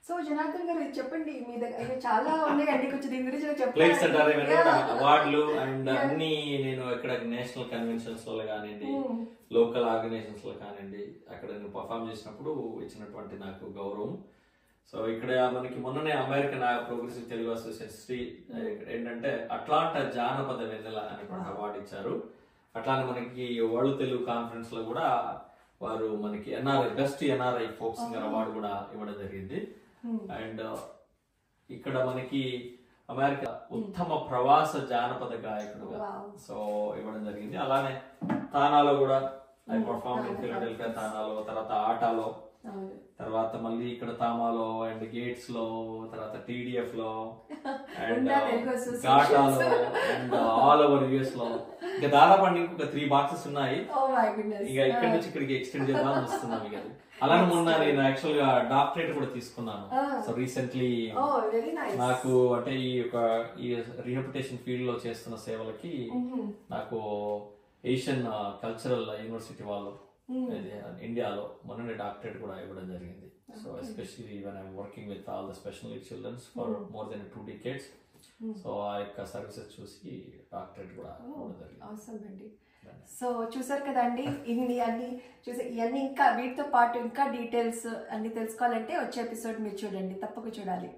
So Janardhan గారు చెప్పండి, మీ దగ్గర చాలా ఉన్నాయండి, కొంచెం దీని గురించి ప్లేట్స్ అంటారు చెప్పండి. అవార్డులు అండ్ అన్ని నేను ఇక్కడ నేషనల్ కన్వెన్షన్స్ లో కానివ్వండి, లోకల్ ఆర్గనైజేషన్స్ లో కానివ్వండి, అక్కడ నేను పర్ఫామ్ చేసినప్పుడు ఇచ్చినటువంటి నాకు గౌరవం. సో ఇక్కడ మనకి మొన్ననే అమెరికన్ ప్రోగ్రెసివ్ తెలుగు అసోసియేషన్ ఏంటంటే అట్లాంటా జానపద వెన్నెల అనేటువంటి అవార్డు ఇచ్చారు. అట్లానే మనకి వరల్డ్ తెలుగు కాన్ఫరెన్స్ లో కూడా వారు మనకి NRI best NRI folk singer award కూడా ఇవ్వడం జరిగింది. అండ్ ఇక్కడ మనకి అమెరికా ఉత్తమ ప్రవాస జానపద గాయకుడుగా సో ఇవ్వడం జరిగింది. అలానే తానాలో కూడా ఐ పర్ఫార్మ్ ఇన్ ఫిలడెల్ఫియా తానాలో, తర్వాత ఆటాలో, తర్వాత మళ్ళీ ఇక్కడ తామాలో అండ్ గేట్స్ లో, తర్వాత టీడీఎఫ్ లో అండ్ ఘాటాలో అండ్ ఆల్ ఓవర్ యుఎస్ లో. ఇంకా దాదాపు ఇంకొక 3 బాక్సెస్ ఉన్నాయి. ఇక ఇక్కడ నుంచి ఇక్కడికి ఎక్స్టెండ్ చేద్దాం వస్తున్నాం. ఇక అలానే మొన్న నేను యాక్చువల్ గా డాక్టరేట్ కూడా తీసుకున్నాను. సో రీసెంట్లీ నాకు అంటే ఈ రీహాబిలిటేషన్ ఫీల్డ్ లో చేస్తున్న సేవలకి నాకు ఏషియన్ కల్చరల్ యూనివర్సిటీ వాళ్ళు ఇండియాలో మొన్ననే డాక్టరేట్ కూడా ఇవ్వడం జరిగింది. So especially when I'm working with all the special needs childrens for more than 2 decades. So ఆ యొక్క సర్వీసెస్ చూసి డాక్టరేట్ కూడా ఇవ్వడం జరిగింది. సో చూసారు కదండి, ఇవన్నీ ఇంకా వీటితో పాటు ఇంకా డీటెయిల్స్ అన్ని తెలుసుకోవాలంటే వచ్చే ఎపిసోడ్ మీరు చూడండి, తప్పక చూడాలి.